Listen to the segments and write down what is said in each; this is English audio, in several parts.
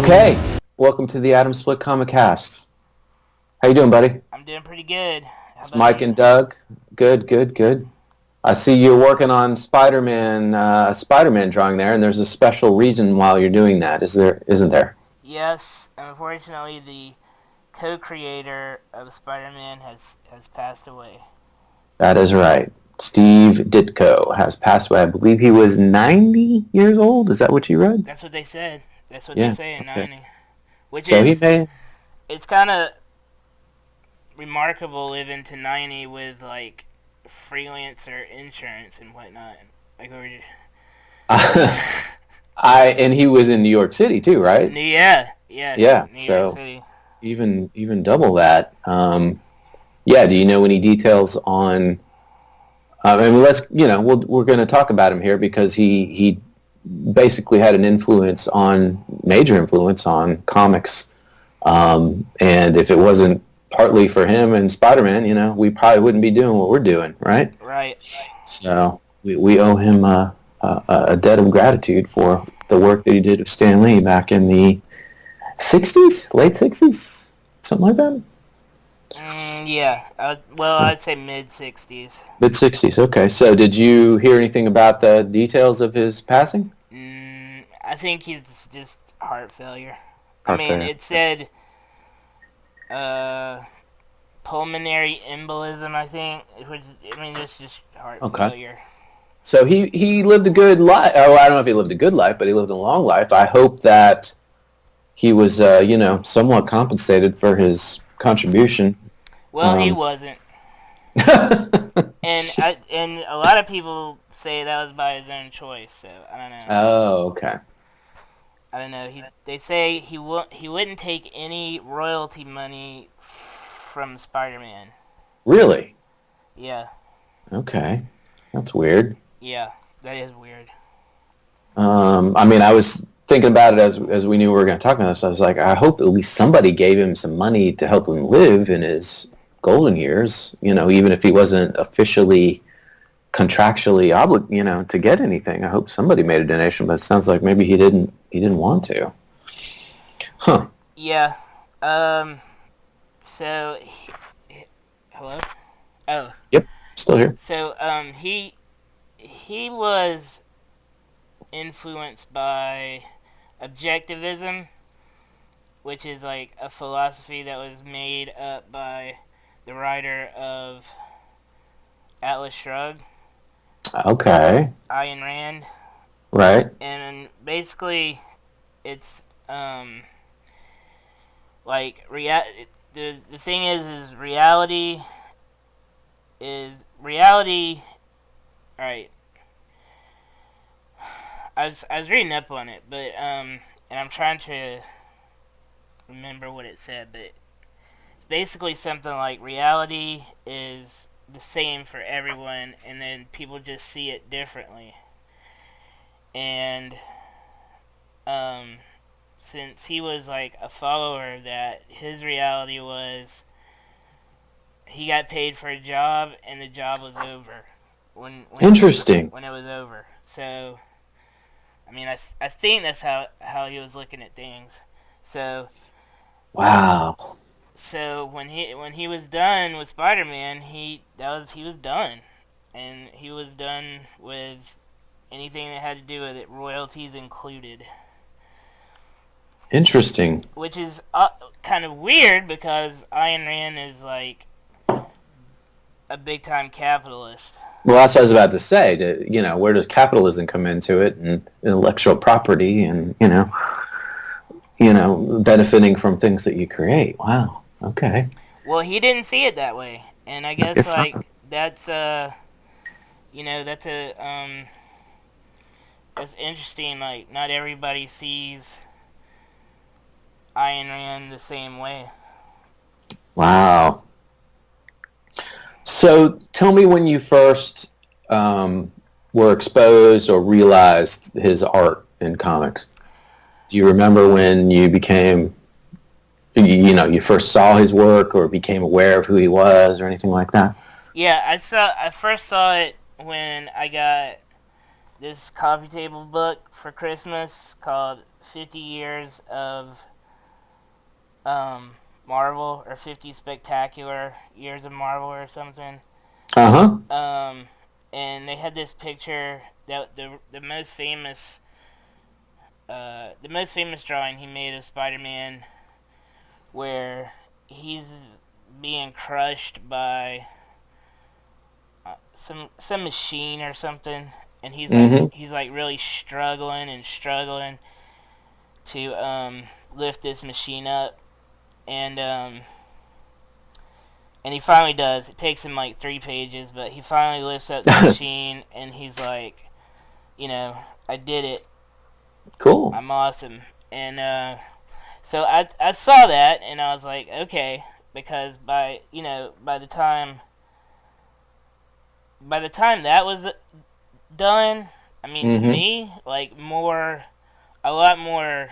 Okay, welcome to the Atomsplit Comcast. How you doing, buddy? I'm doing pretty good. How It's about Mike you? and Doug. Good. I see you're working on Spiderman drawing there, and there's a special reason why you're doing that, isn't there? Yes, unfortunately, the co-creator of Spider-Man has passed away. That is right. Steve Ditko has passed away. I believe he was 90 years old. Is that what you read? That's what they said. That's what they Yeah. say in Okay. 90. Which So he is, may. it's kind of remarkable living to 90 with, like, freelancer insurance and whatnot. Like, And he was in New York City too, right? yeah, Yeah. New York So City. even double that. Yeah. Do you know any details on? I mean, we're going to talk about him here because he basically had an major influence on comics. And if it wasn't partly for him and Spider-Man, we probably wouldn't be doing what we're doing, right? Right. So we owe him a debt of gratitude for the work that he did with Stan Lee back in the 60s, late 60s, something like that. Yeah. I'd say mid-60s. Mid 60s. Okay. So did you hear anything about the details of his passing? I think he's just heart failure. Heart failure. It said pulmonary embolism, I think. It's just heart failure. So he lived a good life. Oh, I don't know if he lived a good life, but he lived a long life. I hope that he was, somewhat compensated for his contribution. Well, he wasn't. And a lot of people say that was by his own choice. So I don't know. Oh, okay. I don't know. They say he wouldn't take any royalty money from Spider-Man. Really? Yeah. Okay, that's weird. Yeah, that is weird. I was thinking about it as we knew we were going to talk about this. I was like, I hope at least somebody gave him some money to help him live in his golden years. Even if he wasn't officially, contractually obligated, to get anything. I hope somebody made a donation, but it sounds like maybe he didn't want to. Huh. Yeah. So, hello? Oh. Yep. Still here. So, he was influenced by objectivism, which is like a philosophy that was made up by the writer of Atlas Shrugged. Okay. Ayn Rand. Right. And basically, it's like the thing is reality. All right. I was reading up on it, but and I'm trying to remember what it said, but it's basically something like reality is the same for everyone, and then people just see it differently. And since he was like a follower of that, his reality was he got paid for a job, and the job was over when Interesting. when it was over. So, I think that's how he was looking at things. So, Wow. so when he was done with Spider-Man, he was done, and he was done with anything that had to do with it, royalties included. Interesting. Which is kind of weird because Ayn Rand is like a big-time capitalist. Well, that's what I was about to say. Where does capitalism come into it, and intellectual property, and benefiting from things that you create? Wow. Okay. Well, he didn't see it that way, and I guess that's that's interesting. Like, not everybody sees Ayn Rand the same way. Wow. So tell me when you first were exposed or realized his art in comics. Do you remember when you became, you first saw his work or became aware of who he was or anything like that? Yeah, I first saw it when I got this coffee table book for Christmas called 50 years of Marvel, or 50 spectacular years of Marvel or something. And they had this picture that the most famous drawing he made of Spider-Man, where he's being crushed by some machine or something, and he's like really struggling to lift this machine up, and he finally does. It takes him like 3 pages, but he finally lifts up the machine, and he's like, I did it. Cool. I'm awesome. And so I saw that, and I was like, okay, because by the time that was done, I mean, to me, like, a lot more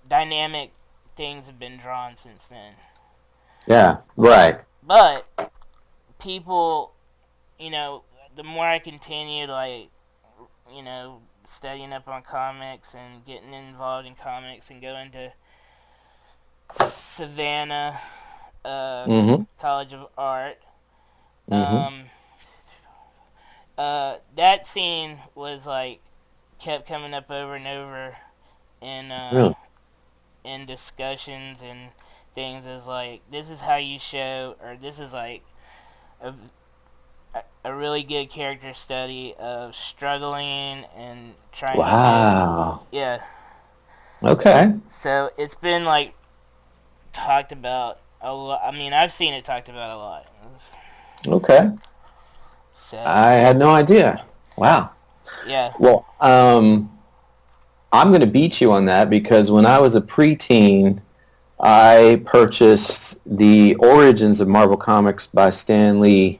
dynamic things have been drawn since then. Yeah, right. But people, the more I continued, like, studying up on comics and getting involved in comics and going to Savannah College of Art, that scene was like kept coming up over and over in discussions and things, as like, this is how you show, or this is like a really good character study of struggling and trying Wow. to yeah. Okay. So it's been like talked about a lot. I mean, I've seen it talked about a lot. Okay. So, I had no idea. Wow. Yeah. Well, I'm going to beat you on that, because when I was a preteen, I purchased the Origins of Marvel Comics by Stan Lee.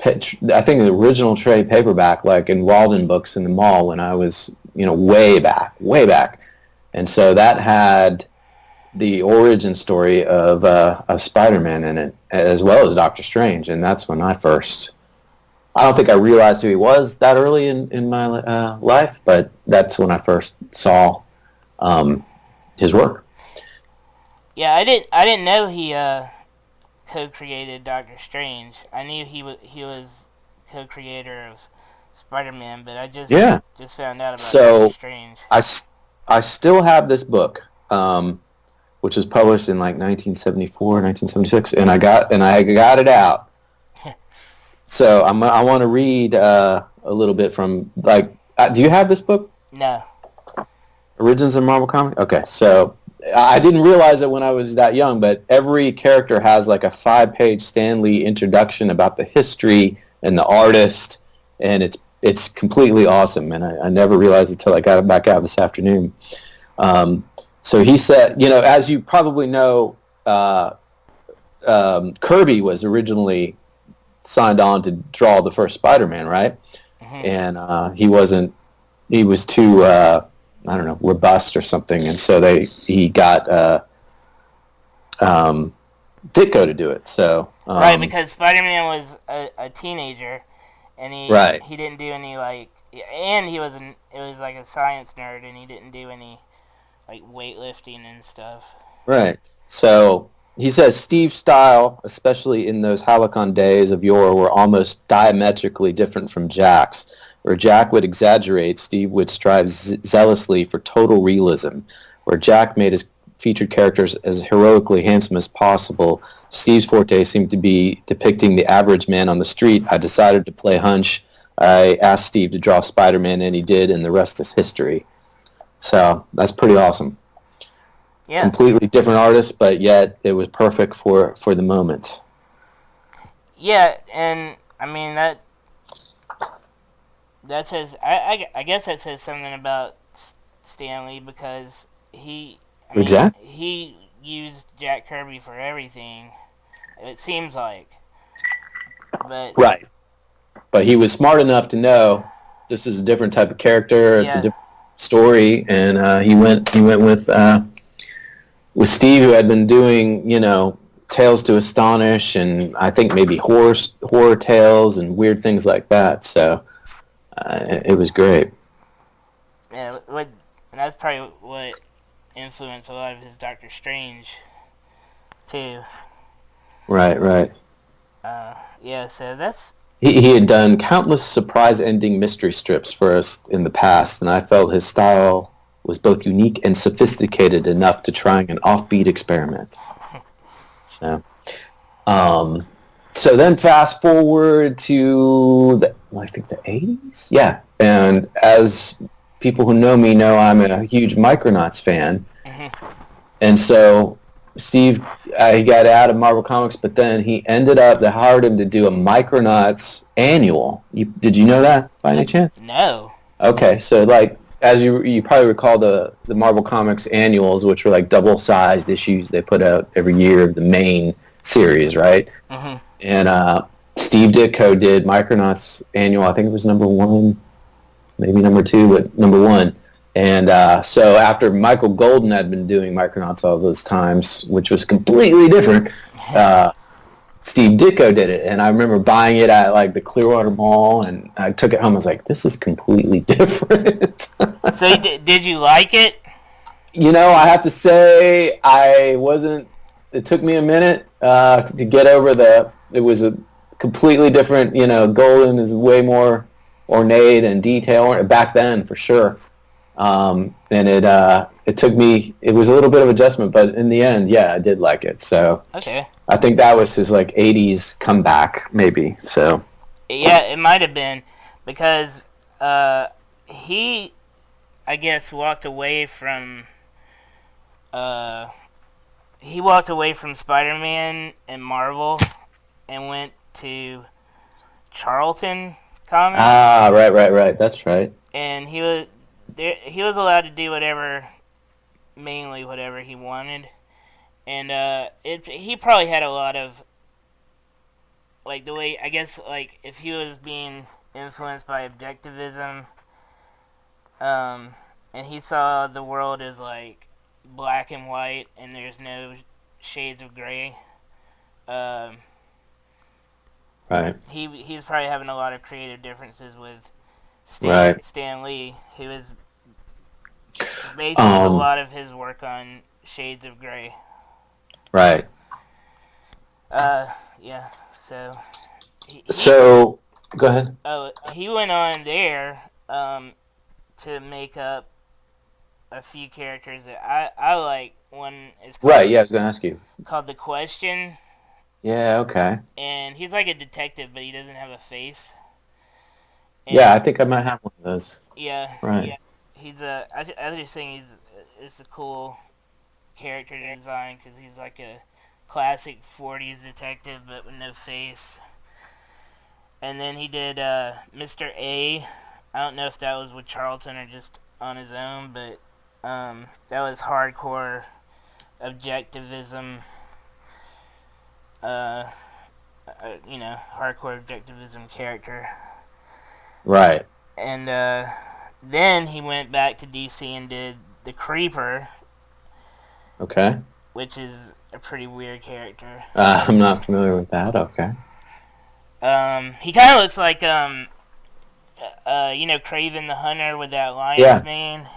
I think the original trade paperback, like in Walden Books in the mall, when I was, way back. And so that had the origin story of Spider-Man in it, as well as Doctor Strange. And that's when I don't think I realized who he was that early in my life, but that's when I first saw his work. Yeah, I didn't know he co-created Doctor Strange. I knew he was co-creator of Spider-Man, but I just found out about Doctor Strange. I still have this book, which was published in like 1974, 1976, and I got it out. So I want to read a little bit from, like, do you have this book? No. Origins of Marvel Comics? Okay, so I didn't realize it when I was that young, but every character has like a 5-page Stan Lee introduction about the history and the artist, and it's completely awesome, and I never realized it until I got it back out this afternoon. So he said, as you probably know, Kirby was originally signed on to draw the first Spider-Man, right? And he was too robust or something, and so he got Ditko to do it. So right, because Spider-Man was a teenager, and he didn't do any, like, and it was like a science nerd, and he didn't do any like weightlifting and stuff. Right. So he says Steve's style, especially in those Halcyon days of yore, were almost diametrically different from Jack's. Where Jack would exaggerate, Steve would strive zealously for total realism. Where Jack made his featured characters as heroically handsome as possible, Steve's forte seemed to be depicting the average man on the street. I decided to play hunch. I asked Steve to draw Spider-Man, and he did, and the rest is history. So that's pretty awesome. Yeah. Completely different artist, but yet it was perfect for the moment. Yeah, and I mean that says I guess that says something about Stan Lee, because he used Jack Kirby for everything. It seems like, but right. But he was smart enough to know this is a different type of character. It's a different story, and he went with Steve, who had been doing Tales to Astonish, and I think maybe horror tales and weird things like that. So it was great. Yeah, and that's probably what influenced a lot of his Doctor Strange, too. Right. Yeah, so that's... He had done countless surprise-ending mystery strips for us in the past, and I felt his style was both unique and sophisticated enough to try an offbeat experiment. So, so then fast forward to I think the 80s? Yeah, and as people who know me know, I'm a huge Micronauts fan, and so Steve, he got out of Marvel Comics, but then they hired him to do a Micronauts annual. Did you know that by any chance? No. Okay, so like, as you probably recall the Marvel Comics annuals, which were like double-sized issues they put out every year of the main series, right? Mm-hmm. And Steve Ditko did Micronauts annual. I think it was number 1, maybe number 2, but number 1. And so after Michael Golden had been doing Micronauts all those times, which was completely different, Steve Ditko did it. And I remember buying it at like the Clearwater Mall, and I took it home. I was like, this is completely different. So did you like it? You know, I have to say it took me a minute to get over it was a completely different, Golden is way more ornate and detailed back then for sure. And it took me, it was a little bit of adjustment, but in the end, yeah, I did like it. So okay, I think that was his like 80s comeback, maybe. So yeah, it might have been because he, I guess, walked away from Spider-Man and Marvel and went to Charlton Comics. Ah, right. That's right. And he was allowed to do mainly whatever he wanted, and he probably had a lot of, like, the way, I guess, like, if he was being influenced by objectivism, and he saw the world as like black and white and there's no shades of gray, right. He's probably having a lot of creative differences with Stan Lee, who was basing a lot of his work on shades of gray. Right. Yeah. So go ahead. Oh, he went on there to make up a few characters that I like. One is called, right. Yeah, I was going to ask you. Called The Question. Yeah. Okay. And he's like a detective, but he doesn't have a face. And yeah, I think I might have one of those. Yeah. Right. Yeah. I just think it's a cool character design because he's like a classic 40s detective, but with no face. And then he did Mr. A. I don't know if that was with Charlton or just on his own, but that was hardcore objectivism. Hardcore objectivism character. Right. And then he went back to DC and did The Creeper. Okay. Which is a pretty weird character. I'm not familiar with that. Okay. He kind of looks like Kraven the Hunter with that lion's mane.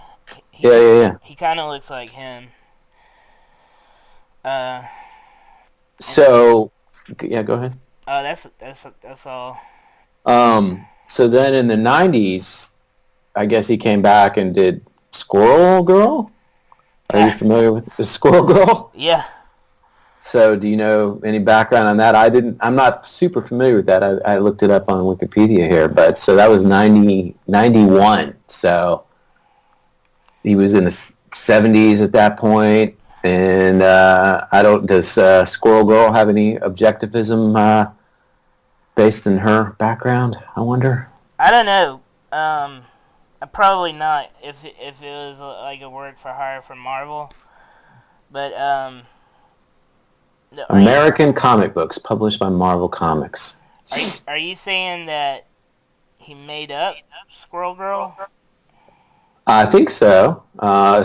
Yeah. He kind of looks like him. So, yeah, go ahead. Oh, that's all. So then in the 90s, I guess he came back and did Squirrel Girl? Are you familiar with the Squirrel Girl? Yeah. So do you know any background on that? I'm not super familiar with that. I looked it up on Wikipedia here, but so that was 91. So he was in the 70s at that point. And does Squirrel Girl have any objectivism based in her background, I wonder? I don't know. Probably not if it was like a work for hire from Marvel. But American comic books published by Marvel Comics. Are you saying that he made up Squirrel Girl? I think so.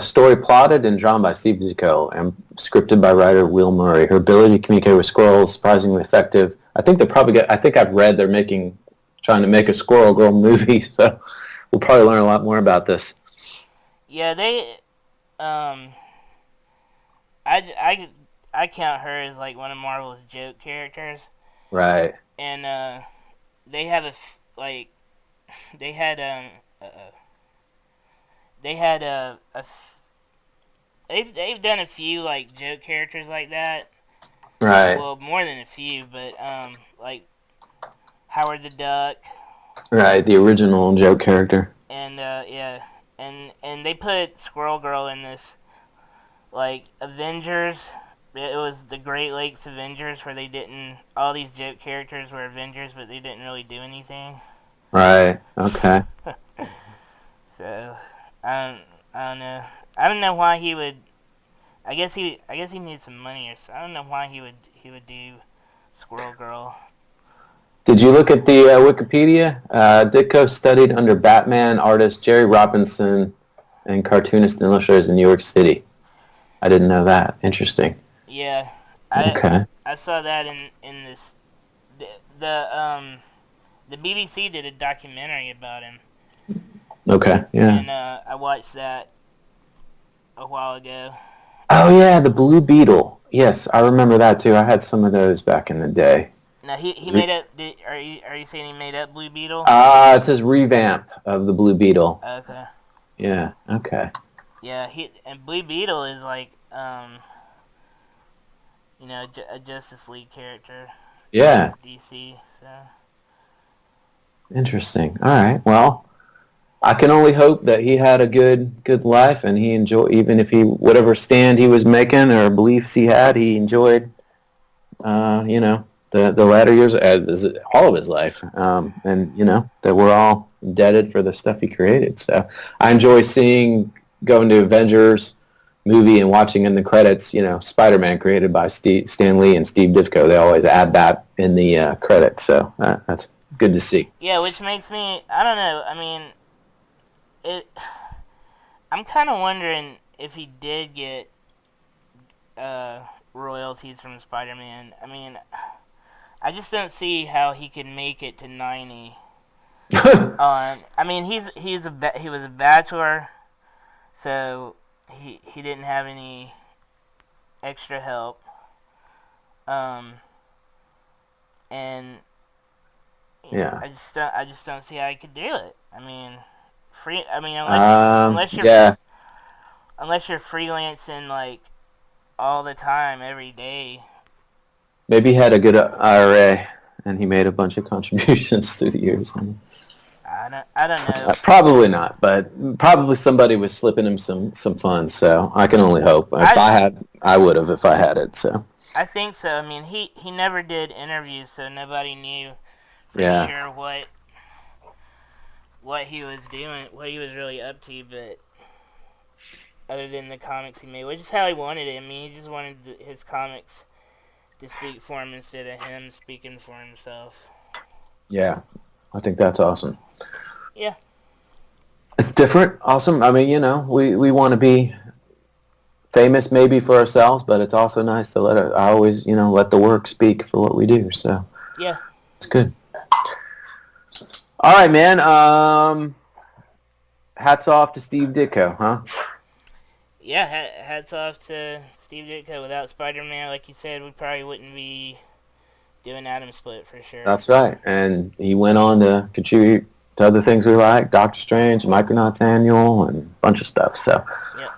Story plotted and drawn by Steve Ditko and scripted by writer Will Murray. Her ability to communicate with squirrels surprisingly effective. I think I think I've read they're trying to make a Squirrel Girl movie, so we'll probably learn a lot more about this. Yeah, they, I count her as like one of Marvel's joke characters. Right. And they have they had they had they've done a few like joke characters like that. Right. Well, more than a few, but like Howard the Duck. Right, the original joke character. And yeah, and they put Squirrel Girl in this like Avengers. It was the Great Lakes Avengers, where all these joke characters were Avengers, but they didn't really do anything. Right. Okay. So, I don't know. I don't know why he would. I guess he needs some money, or so. I don't know why he would do Squirrel Girl. Did you look at the Wikipedia? Ditko studied under Batman artist Jerry Robinson and cartoonist and illustrators in New York City. I didn't know that. Interesting. Yeah. I saw that in this. The BBC did a documentary about him. Okay. Yeah. And I watched that a while ago. Oh yeah, the Blue Beetle. Yes, I remember that too. I had some of those back in the day. Now he made up. Are you saying he made up Blue Beetle? It says revamp of the Blue Beetle. Okay. Yeah. Okay. Yeah. And Blue Beetle is like a Justice League character. Yeah. DC. So. Interesting. All right. Well, I can only hope that he had a good life and he enjoyed, even if whatever stand he was making or beliefs he had, he enjoyed. The latter years, all of his life, and that we're all indebted for the stuff he created. So I enjoy going to Avengers movie and watching in the credits, Spiderman created by Stan Lee and Steve Ditko. They always add that in the credits, so that's good to see. Yeah, which makes me, I don't know, I mean, I'm kind of wondering if he did get royalties from Spider-Man. I mean, I just don't see how he could make it to 90. I mean, he was a bachelor, so he didn't have any extra help. And yeah, I just don't see how he could do it. I mean, unless you're freelancing like all the time, every day. Maybe he had a good IRA and he made a bunch of contributions through the years. I don't know. Probably not, but probably somebody was slipping him some funds. So I can only hope. I would have if I had it. So I think so. I mean, he never did interviews, so nobody knew for sure what he was doing, what he was really up to. But other than the comics he made, which is how he wanted it. I mean, he just wanted his comics to speak for him instead of him speaking for himself. Yeah, I think that's awesome. Yeah. It's different, awesome. I mean, we want to be famous maybe for ourselves, but it's also nice to let the work speak for what we do. So yeah, it's good. All right, man. Hats off to Steve Ditko, huh? Yeah, hats off to Steve Ditko. Without Spider-Man, like you said, we probably wouldn't be doing Atomsplit for sure. That's right. And he went on to contribute to other things we like, Doctor Strange, Micronauts Annual, and a bunch of stuff. So, yep.